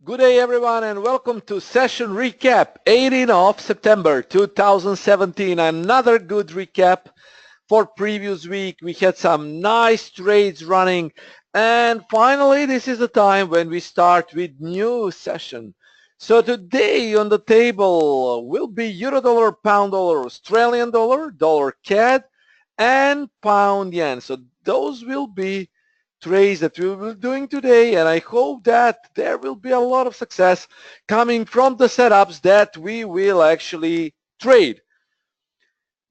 Good day everyone and welcome to session recap 18 of September 2017. Another good recap for previous week. We had some nice trades running and finally this is the time when we start with new session. So today on the table will be euro dollar, pound dollar, Australian dollar, dollar CAD and pound yen. So those will be trades that we will be doing today, and I hope that there will be a lot of success coming from the setups that we will actually trade.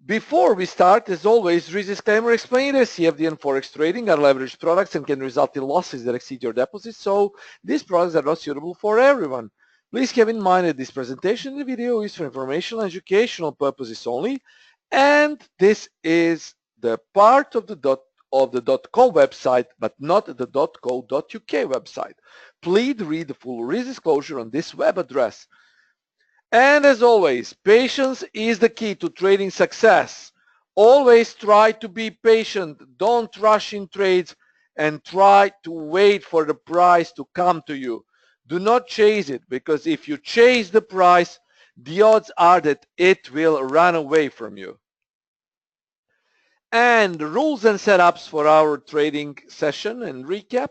Before we start, as always, risk disclaimer explained that CFD and Forex trading are leveraged products and can result in losses that exceed your deposits, so these products are not suitable for everyone. Please have in mind that this presentation and video is for informational and educational purposes only, and this is the part of the .com website, but not the .co.uk website. Please read the full risk disclosure on this web address. And as always, patience is the key to trading success. Always try to be patient. Don't rush in trades and try to wait for the price to come to you. Do not chase it, because if you chase the price, the odds are that it will run away from you. And rules and setups for our trading session and recap.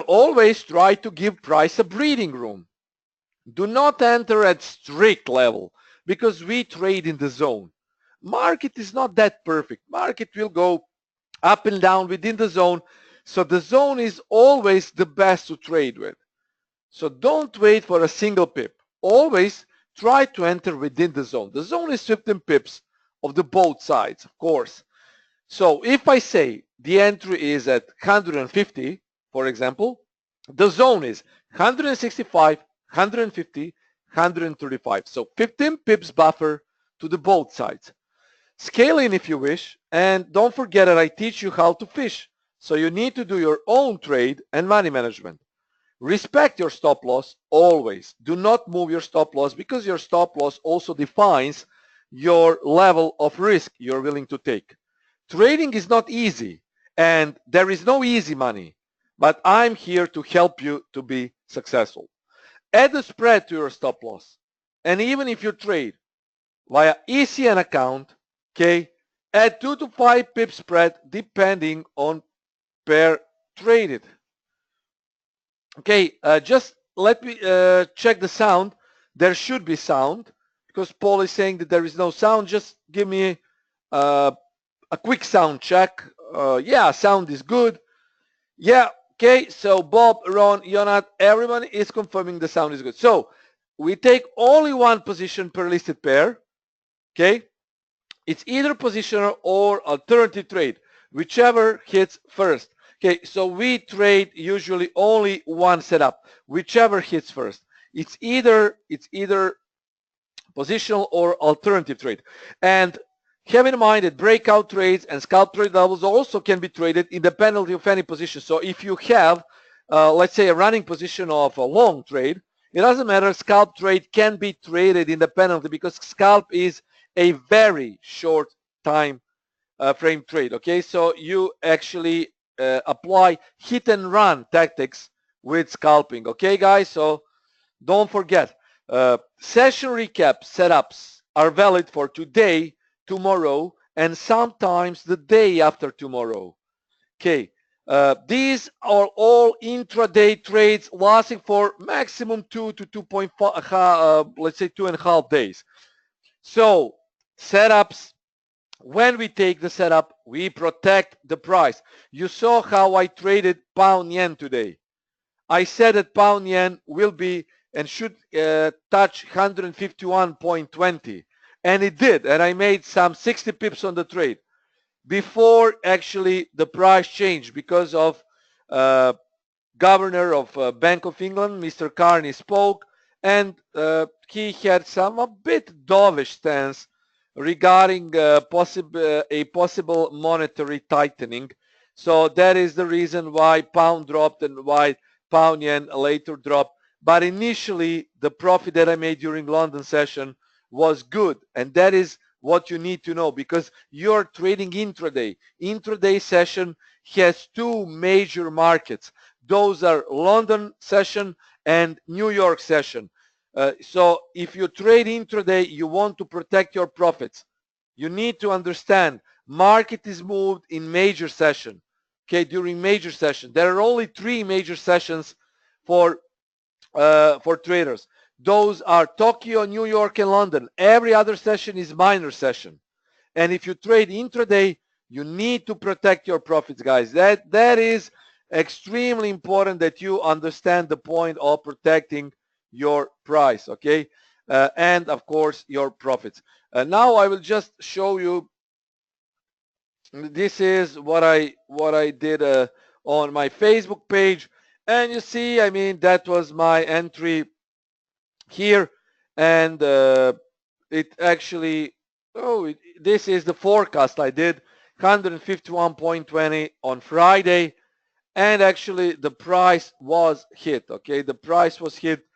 Always try to give price a breathing room. Do not enter at strict level because we trade in the zone. Market is not that perfect. Market will go up and down within the zone. So the zone is always the best to trade with. So don't wait for a single pip. Always try to enter within the zone. The zone is 15 pips of the both sides, of course. So if I say the entry is at 150, for example, the zone is 165, 150, 135. So 15 pips buffer to the both sides. Scale in if you wish, and don't forget that I teach you how to fish. So you need to do your own trade and money management. Respect your stop loss always. Do not move your stop loss, because your stop loss also defines your level of risk you're willing to take. Trading is not easy, and there is no easy money, but I'm here to help you to be successful. Add a spread to your stop loss, and even if you trade via ECN account, okay, add 2 to 5 pip spread depending on pair traded. Okay, just let me check the sound. There should be sound, because Paul is saying that there is no sound. Just give me a quick sound check. Yeah, sound is good. Yeah, okay, so Bob, Ron, Jonat, everyone is confirming the sound is good. So we take only one position per listed pair, okay? It's either positioner or alternative trade, whichever hits first. Okay, so we trade usually only one setup, whichever hits first. It's either positional or alternative trade. And have in mind that breakout trades and scalp trade levels also can be traded independently of any position. So if you have, let's say, a running position of a long trade, it doesn't matter. Scalp trade can be traded independently, because scalp is a very short time frame trade. Okay, so you actually apply hit and run tactics with scalping. Okay, guys, so don't forget, session recap setups are valid for today, tomorrow, and sometimes the day after tomorrow. Okay, these are all intraday trades lasting for maximum 2 to 2.5, let's say 2.5 days. So setups, when we take the setup, we protect the price. You saw how I traded pound yen today. I said that pound yen will be and should touch 151.20, and it did, and I made some 60 pips on the trade before actually the price changed, because of governor of Bank of England, Mr. Carney, spoke, and he had some a bit dovish stance regarding a possible monetary tightening. So that is the reason why pound dropped and why pound yen later dropped. But initially, the profit that I made during London session was good, and that is what you need to know, because you're trading intraday. Intraday session has two major markets. Those are London session and New York session. So if you trade intraday, you want to protect your profits. You need to understand market is moved in major session. Okay, during major session. There are only 3 major sessions for traders. Those are Tokyo, New York, and London. Every other session is minor session. And if you trade intraday, you need to protect your profits, guys. That is extremely important that you understand the point of protecting your price, okay? And of course, your profits. Now I will just show you. This is what I did on my Facebook page, and you see, I mean, that was my entry here, and it actually, this is the forecast I did, 151.20 on Friday, and actually the price was hit. Okay, the price was hit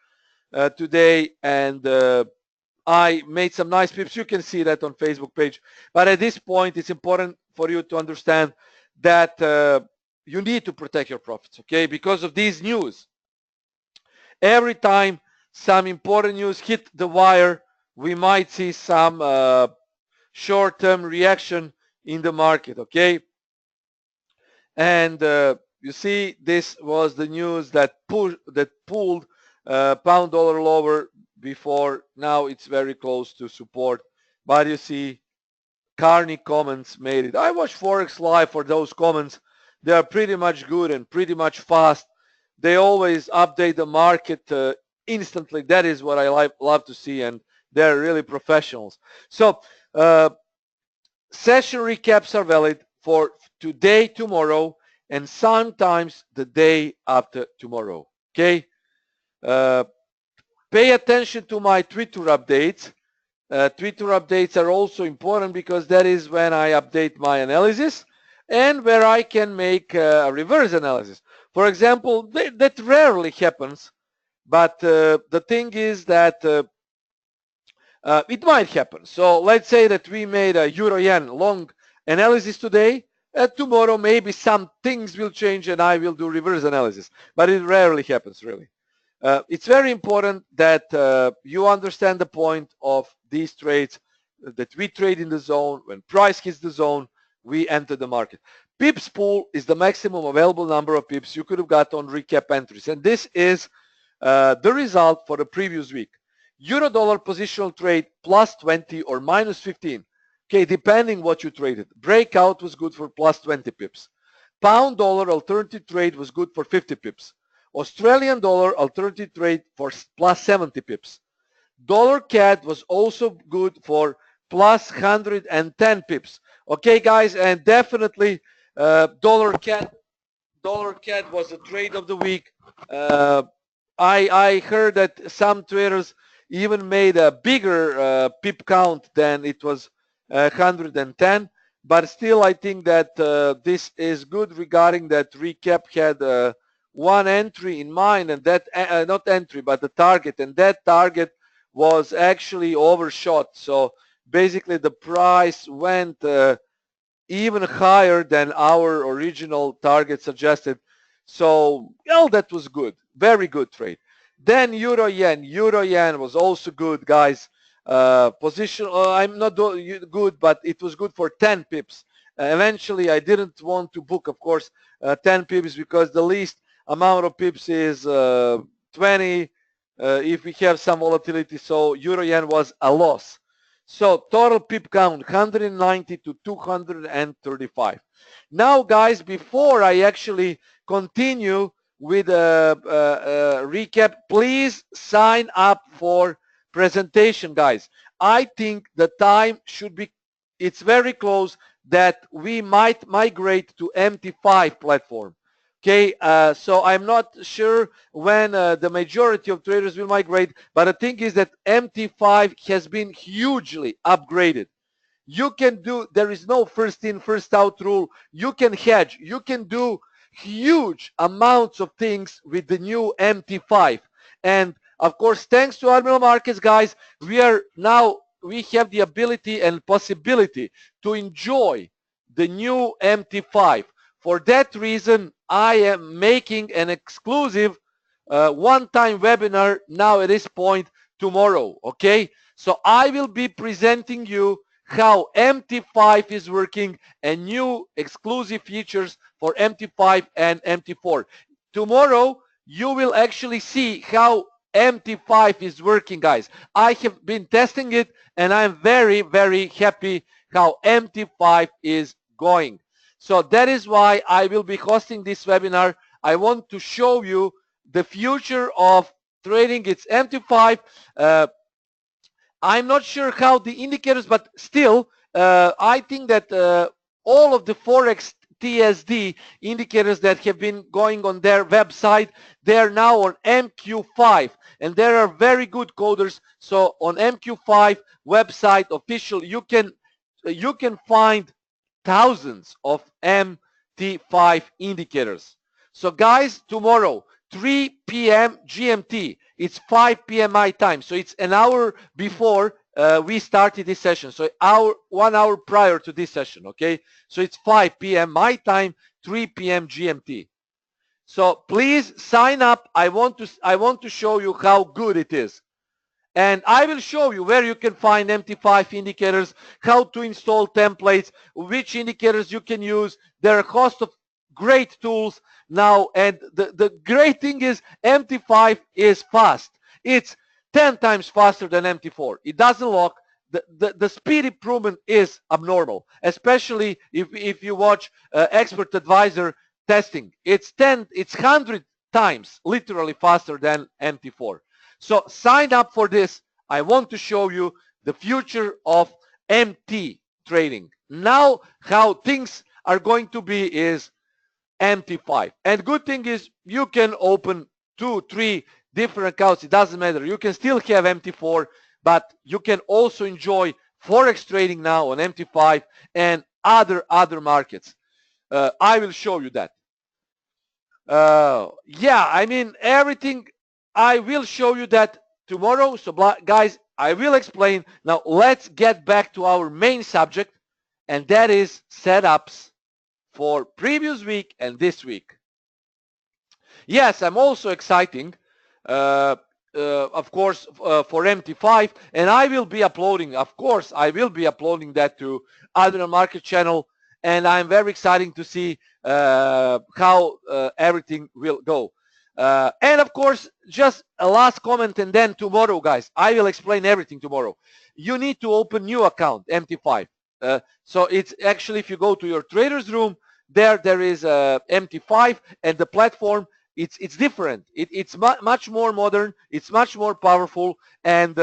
today, and I made some nice pips. You can see that on Facebook page. But at this point, it's important for you to understand that you need to protect your profits, okay? Because of these news. Every time some important news hit the wire, we might see some short-term reaction in the market, okay? And you see, this was the news that pulled pound dollar lower before. Now it's very close to support, but you see, Carney comments made it. I watch Forex Live for those comments. They are pretty much good and pretty much fast. They always update the market instantly. That is what I love to see, and they're really professionals. So session recaps are valid for today, tomorrow, and sometimes the day after tomorrow. Okay? Pay attention to my Twitter updates. Twitter updates are also important because that is when I update my analysis and where I can make a reverse analysis. For example, that rarely happens, but the thing is that it might happen. So let's say that we made a euro-yen long analysis today. Tomorrow maybe some things will change and I will do reverse analysis, but it rarely happens really. It's very important that you understand the point of these trades, that we trade in the zone. When price hits the zone, we enter the market. Pips pool is the maximum available number of pips you could have got on recap entries. And this is the result for the previous week. Euro dollar positional trade plus 20 or minus 15. Okay, depending what you traded. Breakout was good for plus 20 pips. Pound dollar alternative trade was good for 50 pips. Australian dollar alternative trade for plus 70 pips. Dollar CAD was also good for plus 110 pips. Okay, guys, and definitely dollar CAD was the trade of the week. I heard that some traders even made a bigger pip count than it was 110. But still, I think that this is good regarding that recap had one entry in mind, and that not entry but the target, and that target was actually overshot. So basically the price went even higher than our original target suggested. So well, that was good, very good trade. Then euro yen was also good, guys. Position I'm not good, but it was good for 10 pips. Eventually I didn't want to book, of course, 10 pips because the least amount of pips is 20 if we have some volatility. So euro yen was a loss. So total pip count 190 to 235. Now, guys, before I actually continue with a recap, please sign up for presentation, guys. I think the time should be, it's very close that we might migrate to MT5 platform. Okay, so I'm not sure when the majority of traders will migrate, but the thing is that MT5 has been hugely upgraded. You can do, there is no first in, first out rule. You can hedge. You can do huge amounts of things with the new MT5. And of course, thanks to Admiral Markets, guys, we have the ability and possibility to enjoy the new MT5. For that reason, I am making an exclusive one-time webinar now at this point tomorrow, okay? So I will be presenting you how MT5 is working and new exclusive features for MT5 and MT4. Tomorrow, you will actually see how MT5 is working, guys. I have been testing it and I'm very, very happy how MT5 is going. So that is why I will be hosting this webinar. I want to show you the future of trading. It's MT5. I'm not sure how the indicators, but still, I think that all of the Forex TSD indicators that have been going on their website, they're now on MQ5, and there are very good coders. So on MQ5 website official, you can find thousands of MT5 indicators. So guys, tomorrow, 3 p.m. GMT. It's 5 p.m. my time. So it's an hour before we started this session. So 1 hour prior to this session, okay? So it's 5 p.m. my time, 3 p.m. GMT. So please sign up. I want to show you how good it is. And I will show you where you can find MT5 indicators, how to install templates, which indicators you can use. There are a host of great tools now, and the great thing is MT5 is fast. It's 10 times faster than MT4. It doesn't lock. The speed improvement is abnormal, especially if you watch expert advisor testing. It's 100 times literally faster than MT4. So sign up for this. I want to show you the future of MT trading. Now how things are going to be is MT5. And good thing is you can open 2, 3 different accounts. It doesn't matter. You can still have MT4, but you can also enjoy Forex trading now on MT5 and other markets. I will show you that. Yeah, I mean everything. I will show you that tomorrow. So guys, I will explain. Now let's get back to our main subject, and that is setups for previous week and this week. Yes, I'm also exciting, of course, for MT5, and I will be uploading, of course, I will be uploading that to Admiral Market channel, and I'm very excited to see how everything will go. And of course, just a last comment, and then tomorrow, guys, I will explain everything tomorrow. You need to open new account, MT5. So it's actually, if you go to your trader's room, there is MT5, and the platform, it's different. It's much more modern. It's much more powerful, and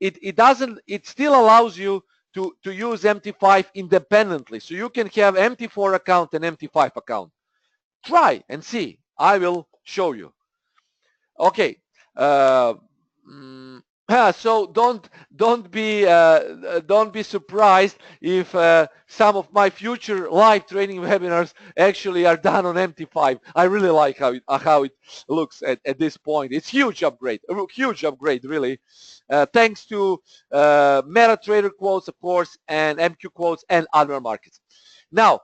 it still allows you to use MT5 independently. So you can have MT4 account and MT5 account. Try and see. I will show you. Okay. So don't be surprised if some of my future live training webinars actually are done on MT5. I really like how it looks at this point. It's huge upgrade, really. Thanks to MetaTrader quotes, of course, and MQ quotes and other markets. Now,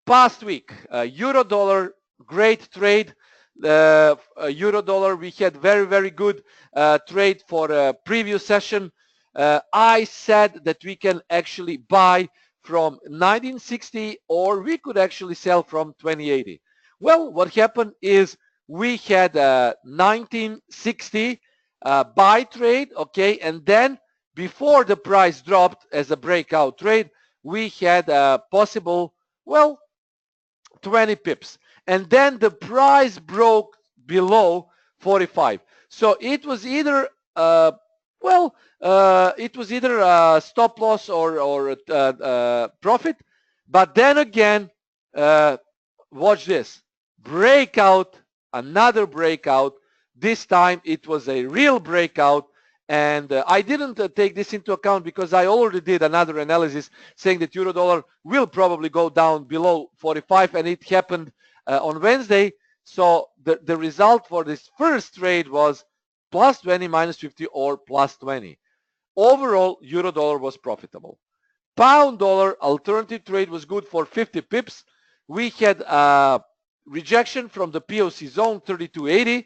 past week, euro dollar, great trade. Euro dollar, we had very good trade for a previous session. I said that we can actually buy from 1960, or we could actually sell from 2080. Well, what happened is we had 1960 buy trade, okay, and then before the price dropped as a breakout trade, we had a possible, well, 20 pips, and then the price broke below 45. So it was either it was either a stop loss or profit. But then again, watch this, breakout, another breakout. This time it was a real breakout. And I didn't take this into account because I already did another analysis saying that euro dollar will probably go down below 45, and it happened on Wednesday. So the result for this first trade was plus 20, minus 50, or plus 20. Overall, euro dollar was profitable. Pound dollar alternative trade was good for 50 pips. We had rejection from the POC zone 32.80,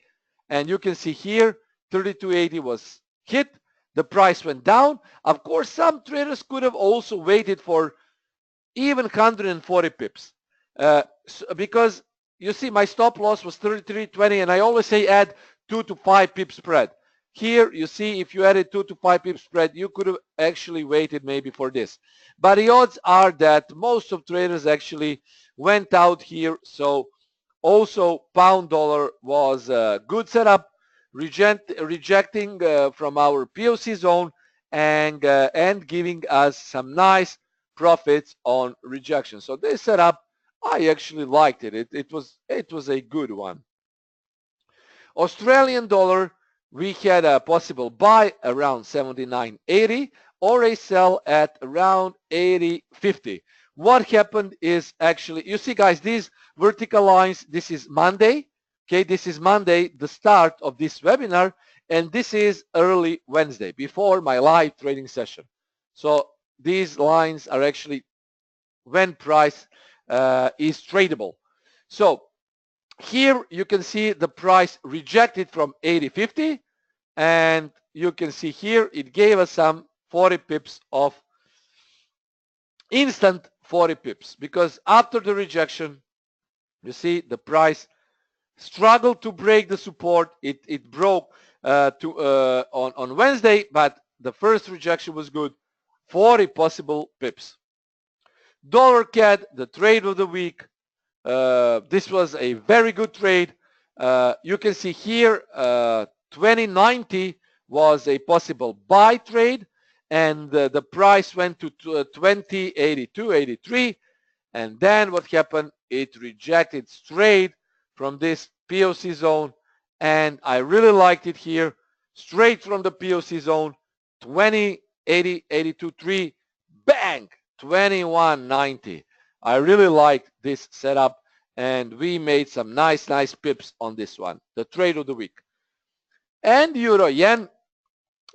and you can see here 32.80 was hit. The price went down. Of course, some traders could have also waited for even 140 pips because you see my stop loss was 33.20, and I always say add 2 to 5 pip spread. Here you see if you added 2 to 5 pip spread, you could have actually waited maybe for this. But the odds are that most of traders actually went out here. So also pound dollar was a good setup, rejecting from our POC zone and giving us some nice profits on rejection. So this setup, I actually liked it. It was a good one. Australian dollar, we had a possible buy around 79.80 or a sell at around 80.50. What happened is actually, you see guys, these vertical lines, this is Monday. Okay, this is Monday, the start of this webinar, and this is early Wednesday before my live trading session. So these lines are actually when price is tradable. So here you can see the price rejected from 80.50, and you can see here it gave us some 40 pips of instant 40 pips, because after the rejection, you see the price struggled to break the support. It broke on Wednesday, but the first rejection was good, 40 possible pips. Dollar CAD, the trade of the week. This was a very good trade. You can see here 2090 was a possible buy trade, and the price went to 2082, 83, and then what happened? It rejected straight from this POC zone, and I really liked it here, straight from the POC zone, 20, 80, 82, 3, bang, 2190. I really liked this setup, and we made some nice pips on this one, the trade of the week. And euro yen,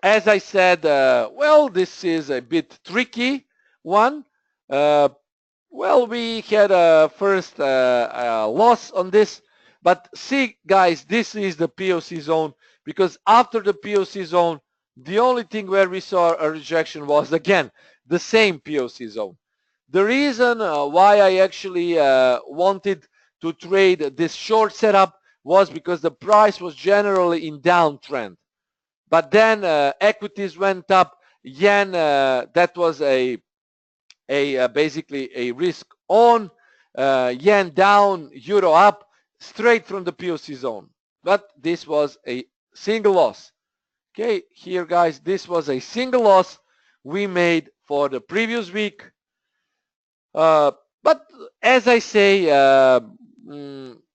as I said, well, this is a bit tricky one. Well, we had a first loss on this, but see guys, this is the POC zone, because after the POC zone, the only thing where we saw a rejection was again the same POC zone. The reason why I actually wanted to trade this short setup was because the price was generally in downtrend. But then equities went up, yen, that was basically a risk on, yen down, euro up, straight from the POC zone. But this was a single loss. Okay, here guys, this was a single loss we made for the previous week. But as I say,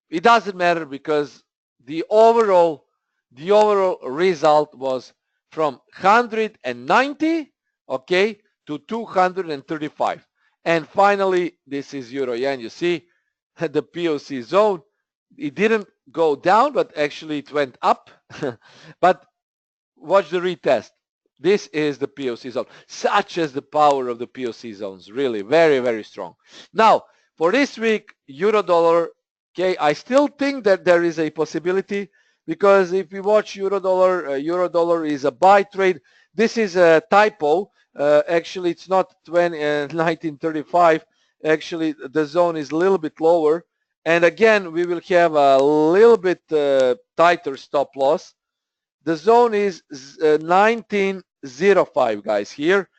it doesn't matter, because the overall result was from 190, okay, to 235. And finally, this is euro yen. You see the POC zone, it didn't go down, but actually it went up. But watch the retest. This is the POC zone. Such as the power of the POC zones. Really very strong. Now, for this week, euro dollar, okay, I still think that there is a possibility, because if you watch euro dollar is a buy trade. This is a typo. Actually, it's not 1935. Actually, the zone is a little bit lower. And again, we will have a little bit tighter stop loss. The zone is 1905, guys, here.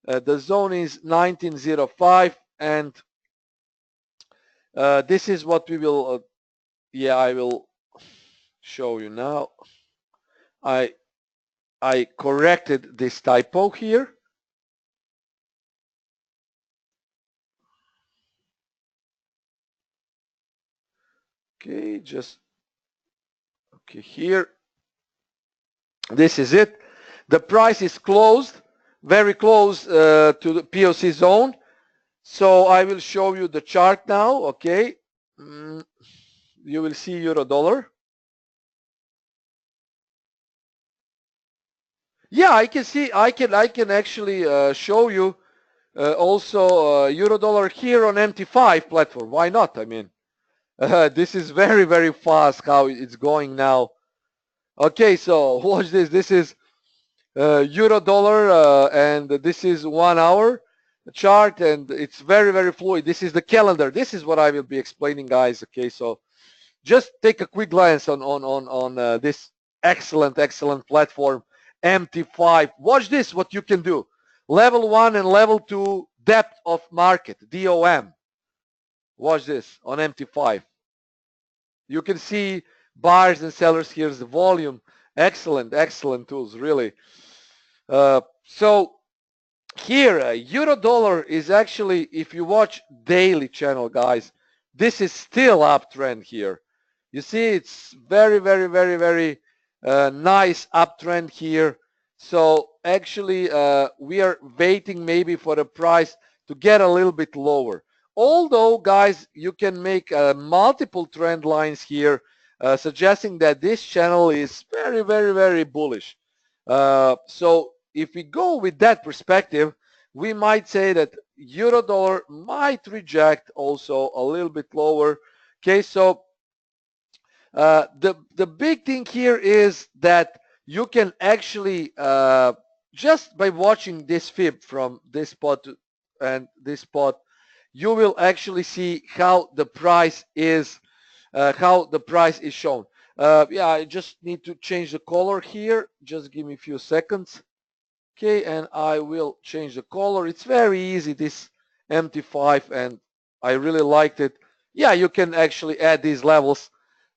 The zone is 1905, and this is what we will, I will show you now. I corrected this typo here. Okay, okay, here. This is it. The price is closed, very close to the POC zone. So I will show you the chart now, okay. You will see euro dollar. Yeah, I can see, I can actually show you also euro dollar here on MT5 platform. Why not? I mean, This is very, very fast how it's going now. Okay, so watch this. This is euro dollar, and this is 1 hour chart, and it's very, very fluid. This is the calendar. This is what I will be explaining, guys. Okay, so just take a quick glance on this excellent platform, MT5. Watch this, what you can do. Level 1 and level 2 depth of market, DOM. Watch this on MT5. You can see buyers and sellers. Here's the volume. Excellent tools, really. So here, euro dollar is actually, if you watch daily channel, guys, this is still uptrend here. You see, it's very nice uptrend here. So actually, we are waiting maybe for the price to get a little bit lower. Although, guys, you can make multiple trend lines here, suggesting that this channel is very bullish. So if we go with that perspective, we might say that euro dollar might reject also a little bit lower. Okay, so the big thing here is that you can actually just by watching this fib from this spot and this spot, you will actually see how the price is shown. Yeah, I just need to change the color here. Just give me a few seconds. Okay, and I will change the color. It's very easy, this MT5, and I really liked it. Yeah, you can actually add these levels.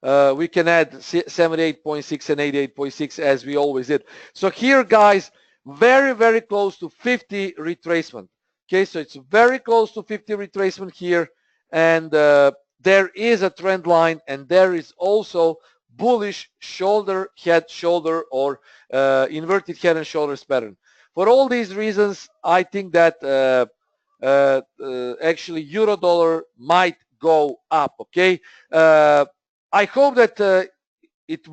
We can add 78.6 and 88.6 as we always did. So here, guys, very close to 50 retracement. Okay, so it's very close to 50 retracement here, and there is a trend line, and there is also bullish shoulder, head, shoulder, or inverted head and shoulders pattern. For all these reasons, I think that actually euro dollar might go up. Okay, I hope that it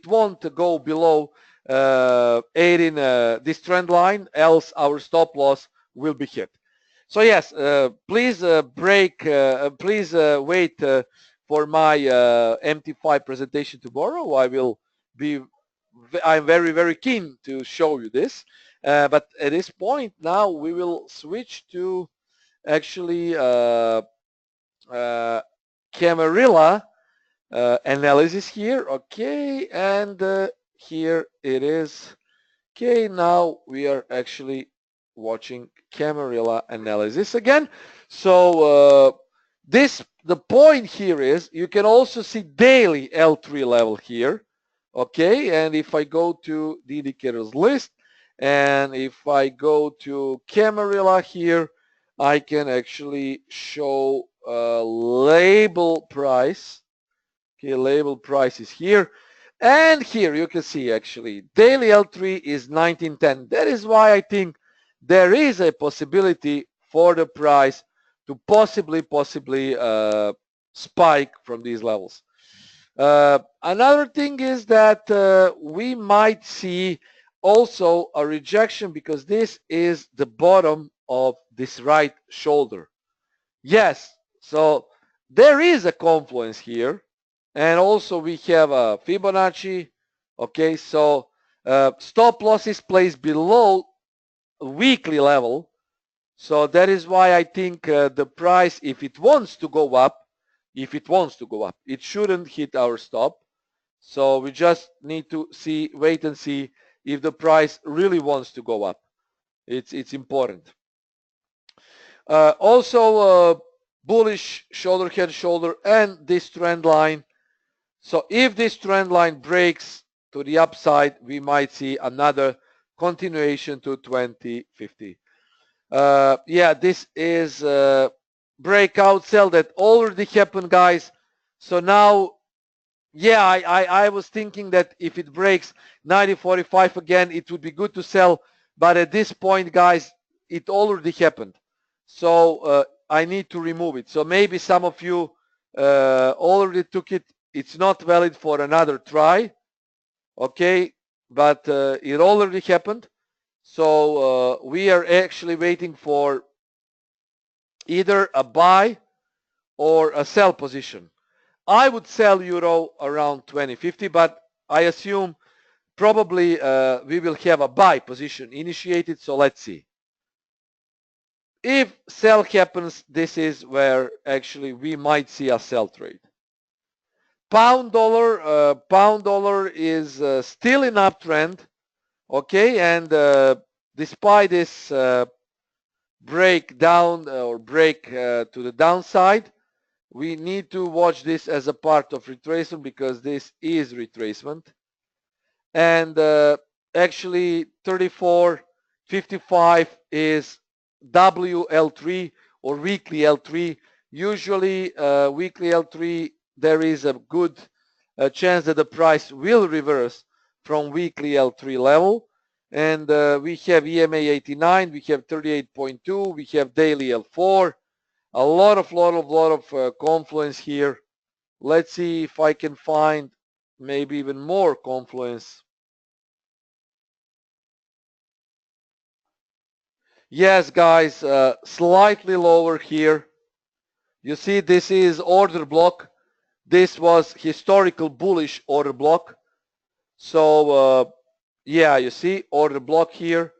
won't go below 18 this trend line, else our stop loss will be hit. So yes, please please wait for my MT5 presentation tomorrow. I'm very keen to show you this. But at this point now we will switch to actually Camarilla analysis here. Okay, and here it is. Okay, now we are actually watching Camarilla analysis again. So the point here is you can also see daily L3 level here. Okay, and if I go to the indicators list, and if I go to Camarilla here, I can actually show label price. Okay, label price is here. And here you can see actually daily L3 is 1910. That is why I think there is a possibility for the price to possibly spike from these levels. Another thing is that we might see also a rejection because this is the bottom of this right shoulder. Yes, so there is a confluence here, and also we have a Fibonacci. Okay, so stop loss is placed below weekly level, so that is why I think the price, if it wants to go up, it shouldn't hit our stop. So we just need to wait and see if the price really wants to go up. It's important. Also bullish shoulder, head, shoulder, and this trend line. So if this trend line breaks to the upside, we might see another continuation to 2050. Yeah, this is breakout sell that already happened, guys. So now, yeah, I was thinking that if it breaks 90.45 again, it would be good to sell. But at this point, guys, it already happened. So I need to remove it. So maybe some of you already took it. It's not valid for another try. Okay, but it already happened. So we are actually waiting for either a buy or a sell position. I would sell euro around 20.50, but I assume probably we will have a buy position initiated, so let's see. If sell happens, this is where actually we might see a sell trade. Pound dollar is still in uptrend, okay, and despite this breakdown or break to the downside, we need to watch this as a part of retracement because this is retracement. And actually 34.55 is WL3 or weekly L3. Usually weekly L3, there is a good chance that the price will reverse from weekly L3 level. And we have EMA 89, we have 38.2, we have daily L4. A lot of confluence here. Let's see if I can find maybe even more confluence. Yes, guys, slightly lower here. You see, this is order block. This was historical bullish order block. So, yeah, you see order block here.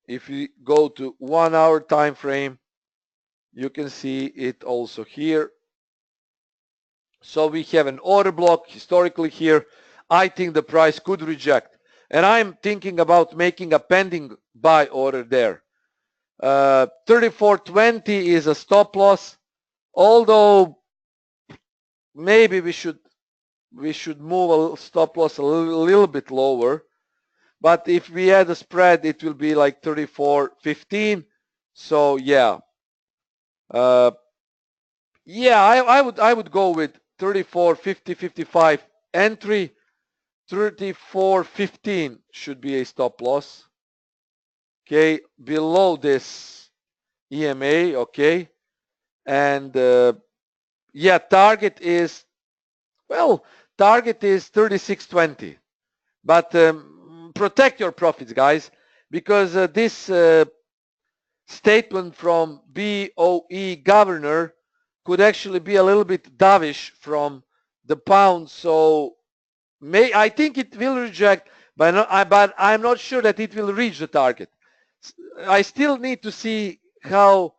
If you go to 1 hour time frame, you can see it also here. So we have an order block historically here. I think the price could reject. And I'm thinking about making a pending buy order there. 34.20 is a stop loss, although maybe we should move a stop loss a little bit lower. But if we add a spread, it will be like 34.15. So yeah, yeah, I would go with 34.50, 55 entry. 34.15 should be a stop loss. Okay, below this EMA, okay, and yeah, target is 36.20, but protect your profits, guys, because this statement from BOE governor could actually be a little bit dovish from the pound, so I think it will reject, but I'm not sure that it will reach the target. I still need to see how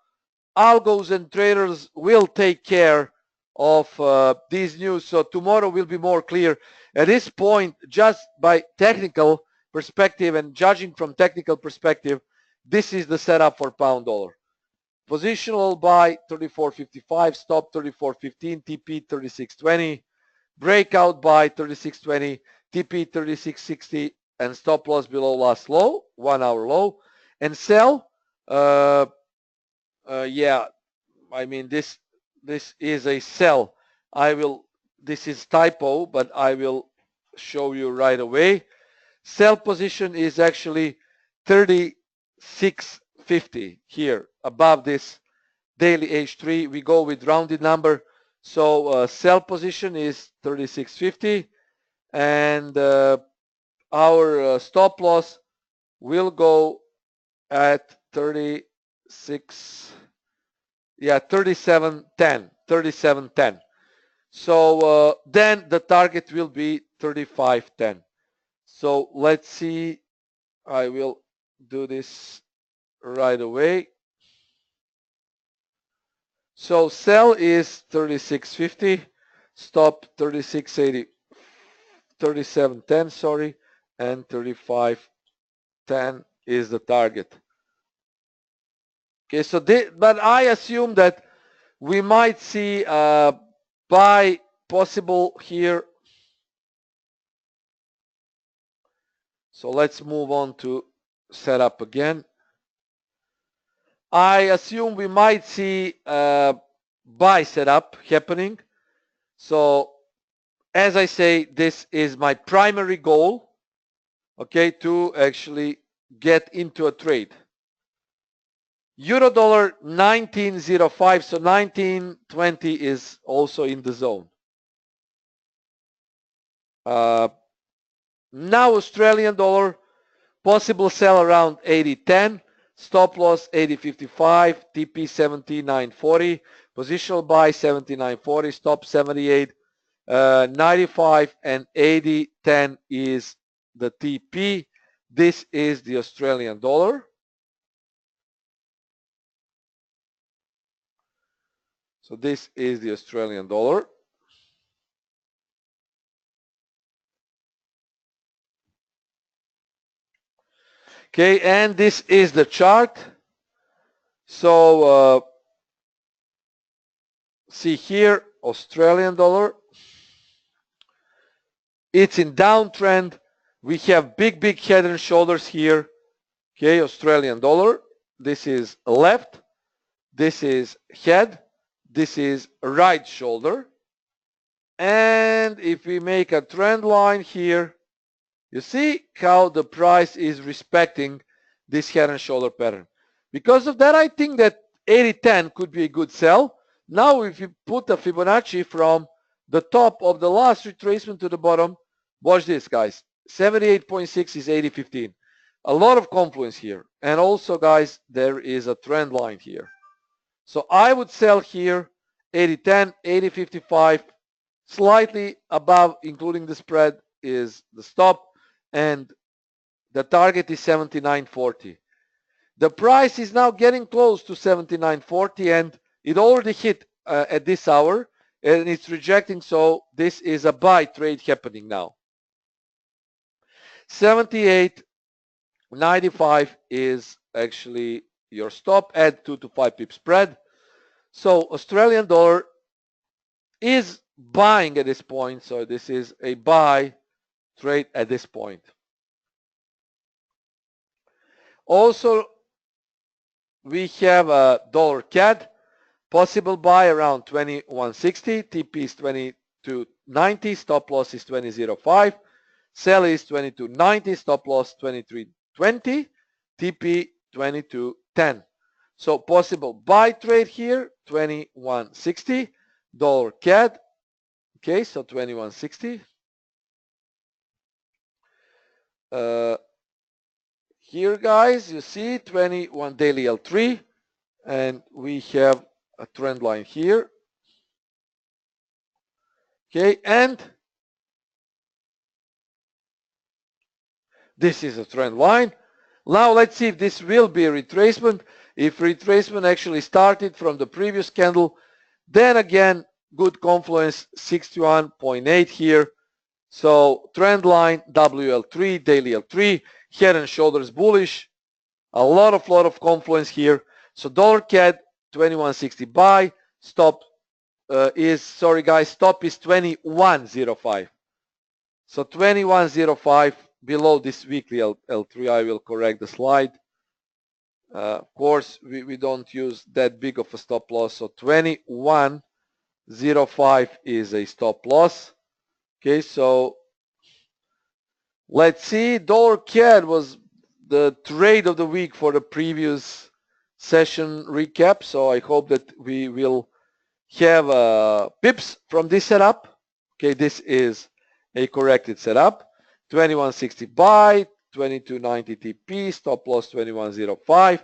algos and traders will take care of these news. So tomorrow will be more clear. At this point, just by technical perspective and judging from technical perspective, this is the setup for pound dollar. Positional buy 34.55, stop 34.15, TP 36.20, breakout buy 36.20, TP 36.60, and stop loss below last low, 1 hour low, and sell. Yeah, I mean this is a sell. This is typo, but I will show you right away. Sell position is actually 36.50 here above this daily H3. We go with rounded number. So sell position is 36.50, and our stop loss will go at 37.10. So then the target will be 35.10. So let's see. I will do this right away. So sell is 36.50, stop 36.80, 37.10, sorry, and 35.10 is the target. Okay, so but I assume that we might see buy possible here. So let's move on to setup again. I assume we might see buy setup happening. So as I say, this is my primary goal, okay, to actually get into a trade. Euro dollar 19.05, so 19.20 is also in the zone. Now Australian dollar, possible sell around 80.10, stop loss 80.55, TP 79.40, positional buy 79.40, stop 78, 95 and 80.10 is the TP. This is the Australian dollar. So this is the Australian dollar. Okay, and this is the chart. So see here, Australian dollar. It's in downtrend. We have big head and shoulders here. Okay, Australian dollar. This is left. This is head. This is right shoulder. And if we make a trend line here, you see how the price is respecting this head and shoulder pattern. Because of that, I think that 80.10 could be a good sell. Now, if you put a Fibonacci from the top of the last retracement to the bottom, watch this, guys. 78.6 is 80.15. A lot of confluence here. And also, guys, there is a trend line here. So I would sell here 80.10, 80.55, slightly above, including the spread, is the stop. And the target is 79.40. The price is now getting close to 79.40, and it already hit at this hour, and it's rejecting. So this is a buy trade happening now. 78.95 is actually your stop at 2 to 5 pip spread. So Australian dollar is buying at this point. So this is a buy trade at this point. Also, we have a dollar CAD, possible buy around 2160, TP is 2290, stop loss is 2005, sell is 2290, stop loss 2320, TP 2210. So possible buy trade here, 2160, dollar CAD. Okay, so 2160. Here, guys, you see 21 daily L3, and we have a trend line here. Okay, and this is a trend line. Now let's see if this will be a retracement. If retracement actually started from the previous candle, then again, good confluence, 61.8 here. So trend line, WL3, daily L3, head and shoulders bullish. A lot of confluence here. So dollar CAD, 2160 buy. Stop is, sorry guys, stop is 2105. So 2105 below this weekly L3. I will correct the slide. Of course, we don't use that big of a stop loss. So 2105 is a stop loss. Okay, so let's see. Dollar CAD was the trade of the week for the previous session recap. So I hope that we will have pips from this setup. Okay, this is a corrected setup. 2160 buy, 2290 TP, stop loss 2105,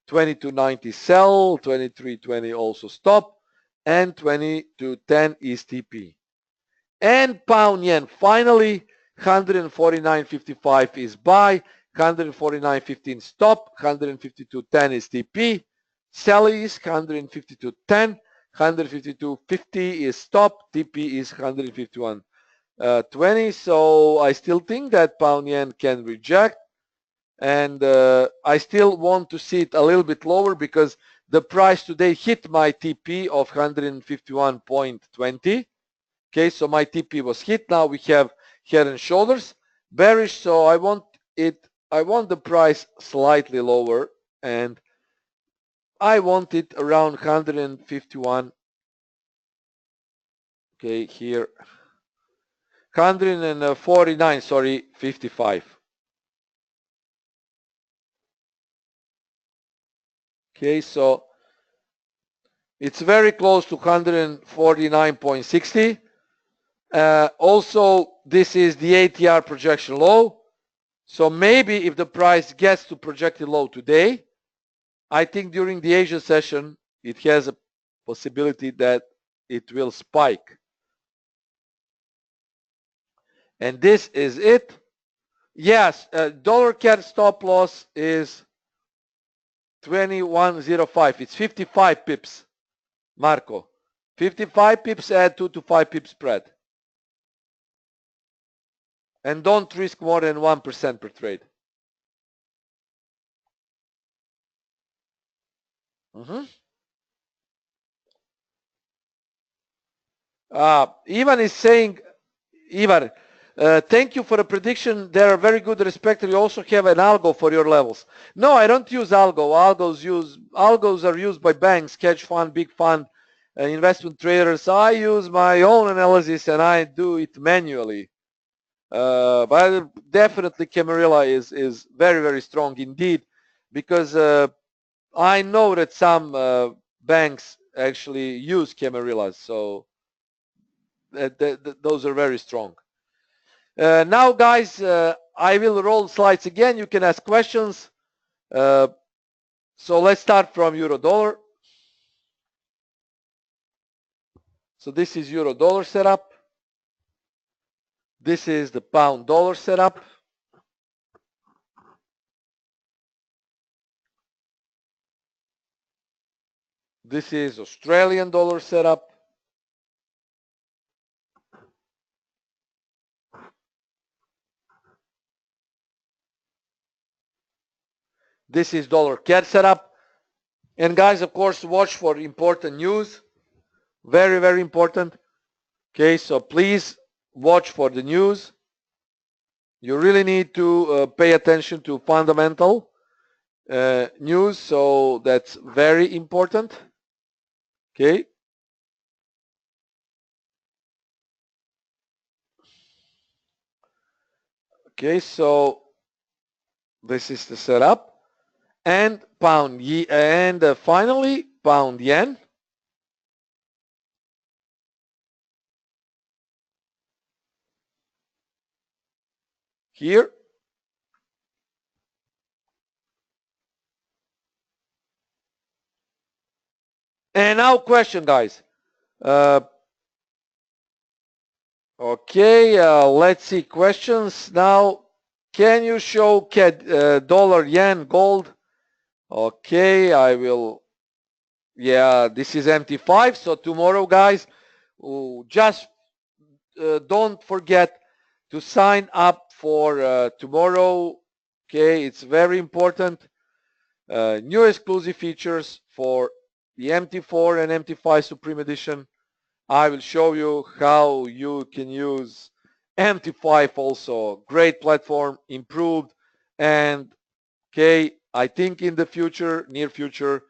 2290 sell, 2320 also stop, and 2210 is TP. And pound yen, finally, 149.55 is buy, 149.15 stop, 152.10 is TP, sell is 152.10, 152.50 is stop, TP is 151.20. So I still think that pound yen can reject, and I still want to see it a little bit lower because the price today hit my TP of 151.20. Okay, so my TP was hit. Now we have head and shoulders bearish, so I want the price slightly lower, and I want it around 151. Okay, here 149, sorry, 55. Okay, so it's very close to 149.60. Also, this is the ATR projection low. So maybe if the price gets to projected low today, I think during the Asia session, it has a possibility that it will spike. And this is it. Yes, dollar CAD stop loss is 21.05. It's 55 pips, Marco. 55 pips add 2 to 5 pips spread. And don't risk more than 1% per trade. Ivan is saying, Ivan, thank you for the prediction. They are very good, respected. You also have an algo for your levels. No, I don't use algo. Algos are used by banks, hedge fund, big fund, investment traders. I use my own analysis and I do it manually. But definitely Camarilla is very, very strong indeed, because I know that some banks actually use Camarillas, so those are very strong. Now, guys, I will roll slides again. You can ask questions. So let's start from euro dollar. So this is euro dollar setup. This is the pound dollar setup. This is Australian dollar setup. This is dollar CAD setup. And guys, of course, watch for important news. Very, very important. Okay, so please watch for the news. You really need to pay attention to fundamental news, so that's very important. Okay. Okay, so this is the setup. And pound yen, and finally pound yen. Here. And now question, guys. Okay, let's see questions now. Can you show CAD, dollar, yen, gold? Okay, I will. Yeah, this is MT5. So tomorrow, guys, just don't forget to sign up for tomorrow. Okay, it's very important. New exclusive features for the MT4 and MT5 Supreme Edition. I will show you how you can use MT5 also. Great platform, improved, and okay, I think in the future, near future,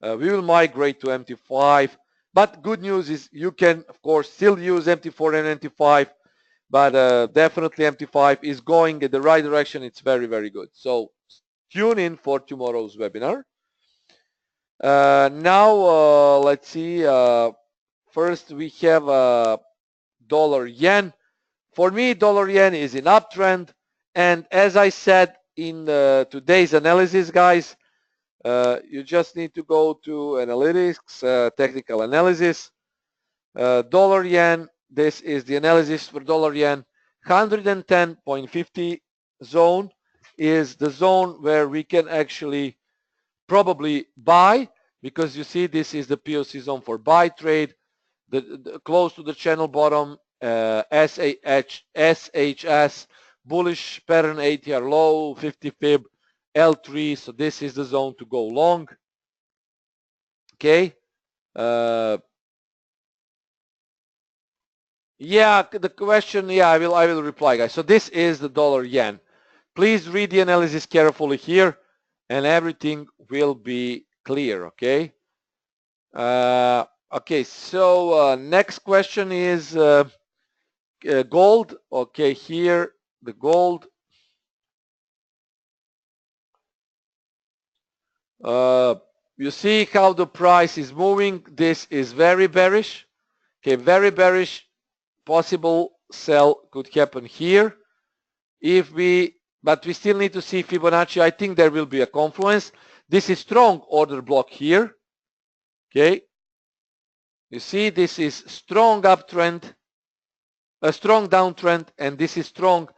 we will migrate to MT5. But good news is you can, of course, still use MT4 and MT5, but definitely MT5 is going in the right direction. It's very, very good. So tune in for tomorrow's webinar. Now, let's see. First, we have dollar yen. For me, dollar yen is in uptrend. And as I said in today's analysis, guys, you just need to go to analytics, technical analysis. Dollar yen, this is the analysis for dollar yen. 110.50 zone is the zone where we can actually probably buy, because you see this is the POC zone for buy trade. The close to the channel bottom, SHS, bullish pattern ATR low, 50 fib, L3. So this is the zone to go long. Okay. Yeah, the question. Yeah, I will reply, guys. So this is the dollar yen. Please read the analysis carefully here, and everything will be clear. Okay. Okay, so next question is gold. Okay, here the gold. You see how the price is moving. This is very bearish. Okay, very bearish. Possible sell could happen here. But we still need to see Fibonacci. I think there will be a confluence. This is strong order block here. Okay. You see, this is strong uptrend. a strong downtrend, and this is strong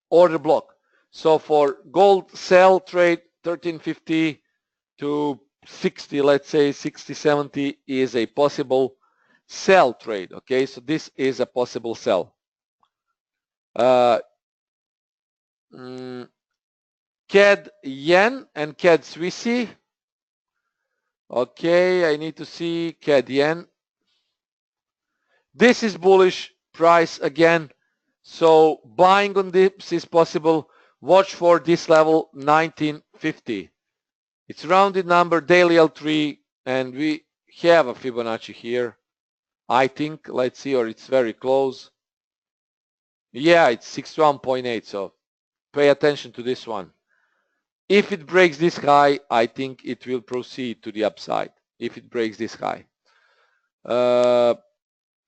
order block. So for gold sell trade 1350 to 60, let's say 60, 70 is a possible sell trade. Okay, so this is a possible sell. CAD yen and CAD Swissy. Okay, I need to see CAD yen. This is bullish price again, so buying on this is possible. Watch for this level 1950. It's rounded number, daily L3, and we have a Fibonacci here, I think. Let's see, or it's very close. Yeah, it's 61.8, so pay attention to this one. If it breaks this high, I think it will proceed to the upside, if it breaks this high.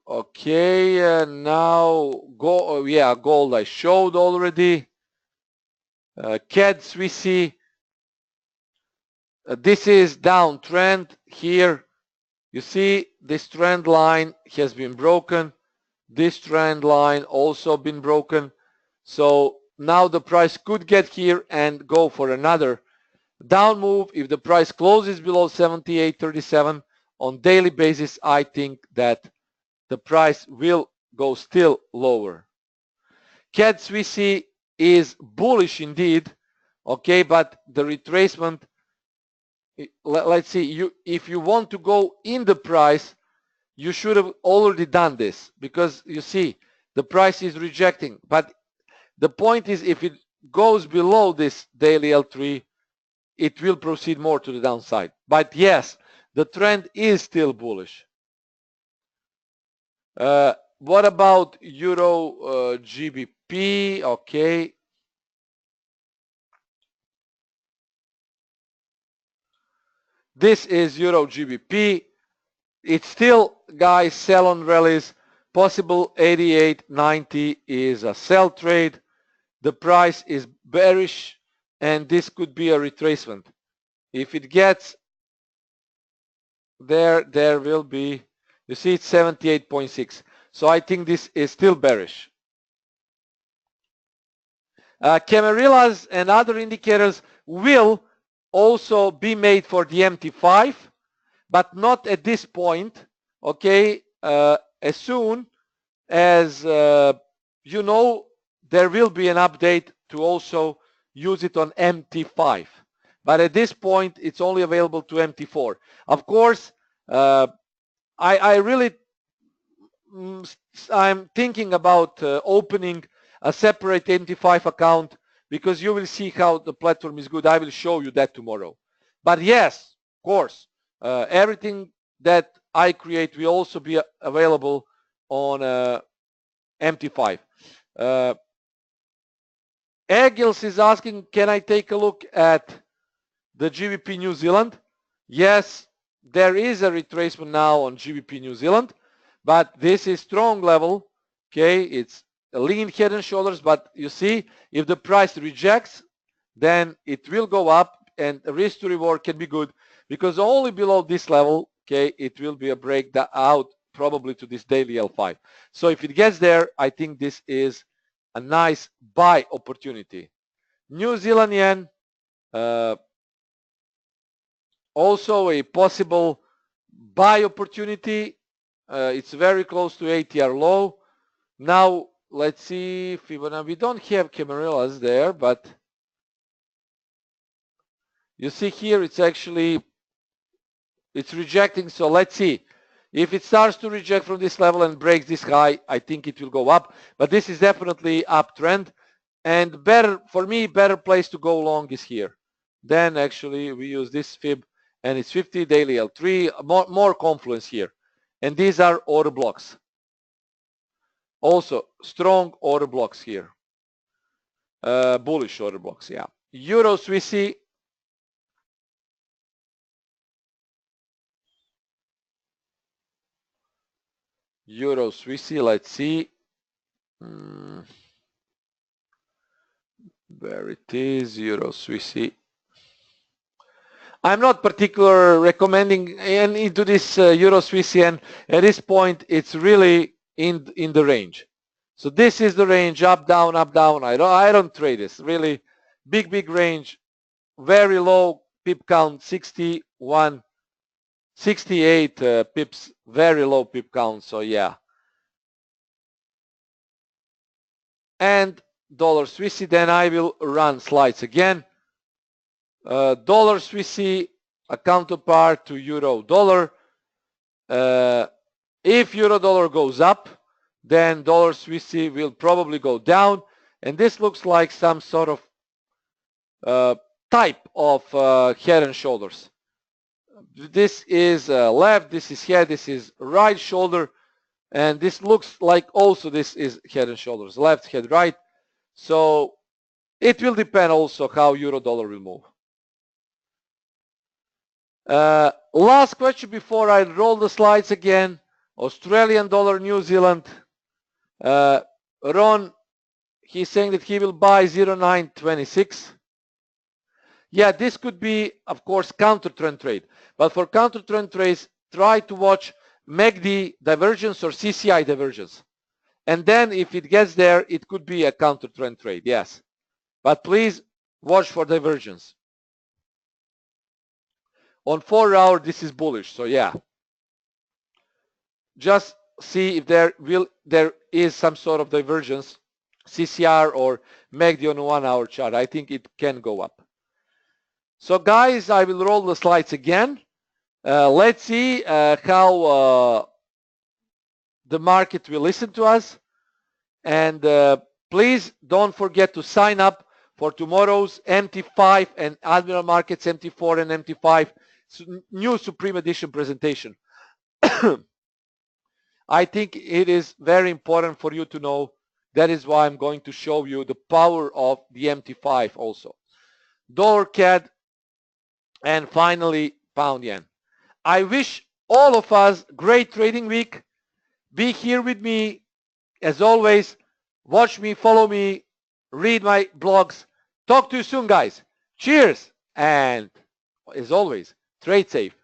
Okay, now gold I showed already. CAD Swissy. This is downtrend here. You see this trend line has been broken. This trend line also been broken. So now the price could get here and go for another down move. If the price closes below 78.37 on daily basis, I think that the price will go still lower. CAD Swissy is bullish indeed, okay, but the retracement, let's see, if you want to go in the price, you should have already done this, because you see the price is rejecting. But the point is, if it goes below this daily L3, it will proceed more to the downside. But yes, the trend is still bullish. What about Euro GBP? Okay. This is Euro GBP. It's still, guys, sell on rallies. Possible 88.90 is a sell trade. The price is bearish, and this could be a retracement. If it gets there, there will be, you see it's 78.6. So I think this is still bearish. Camarillas and other indicators will also be made for the MT5, but not at this point, okay? As soon as, you know, there will be an update to also use it on MT5. But at this point, it's only available to MT4. Of course, I'm thinking about opening a separate MT5 account, because you will see how the platform is good. I will show you that tomorrow. But yes, of course, everything that I create will also be available on MT5. Egils is asking, can I take a look at the GBP New Zealand? Yes, there is a retracement now on GBP New Zealand, but this is strong level. Okay, it's a lean head and shoulders, but you see, if the price rejects, then it will go up, and risk to reward can be good, because only below this level, okay, it will be a break out probably to this daily L5. So if it gets there, I think this is a nice buy opportunity. New Zealand yen, also a possible buy opportunity. It's very close to ATR low. Now let's see, Fibonacci. We don't have Camarillas there, but you see here it's actually, it's rejecting. So let's see. If it starts to reject from this level and breaks this high, I think it will go up. But this is definitely uptrend. And better, for me, better place to go long is here. Then actually we use this fib, and it's 50 daily L3, more confluence here. And these are order blocks. Also strong order blocks here. Bullish order blocks, yeah. Euro Swissy. Euro Swissy, let's see. Where it is, Euro Swissy. I'm not particular recommending into this Euro Swissy, and at this point it's really in the range. So this is the range, up, down, up, down. I don't trade this. Really big range, very low pip count, 61, 68 pips, very low pip count. So yeah. And dollar Swissy, then I will run slides again. Dollar Swissy, a counterpart to euro dollar. If euro dollar goes up, then dollar Swissy will probably go down, and this looks like some sort of type of head and shoulders. This is left, this is head, this is right shoulder, and this looks like also this is head and shoulders, left head, right. So it will depend also how euro dollar will move. Last question before I roll the slides again. Australian dollar, New Zealand. Ron, he's saying that he will buy 0.926. Yeah, this could be, of course, counter trend trade. But for counter trend trades, try to watch MACD divergence or CCI divergence. And then if it gets there, it could be a counter trend trade, yes. But please watch for divergence. On 4 hour, this is bullish, so yeah. Just see if there is some sort of divergence, CCR or MACD on 1 hour chart. I think it can go up. So guys, I will roll the slides again. Let's see how the market will listen to us. And please don't forget to sign up for tomorrow's MT5 and Admiral Markets MT4 and MT5 new Supreme Edition presentation. I think it is very important for you to know. That is why I'm going to show you the power of the MT5 also. Dollar CAD, and finally pound yen. I wish all of us great trading week. Be here with me as always. Watch me, follow me, read my blogs. Talk to you soon, guys. Cheers, and as always, trade safe.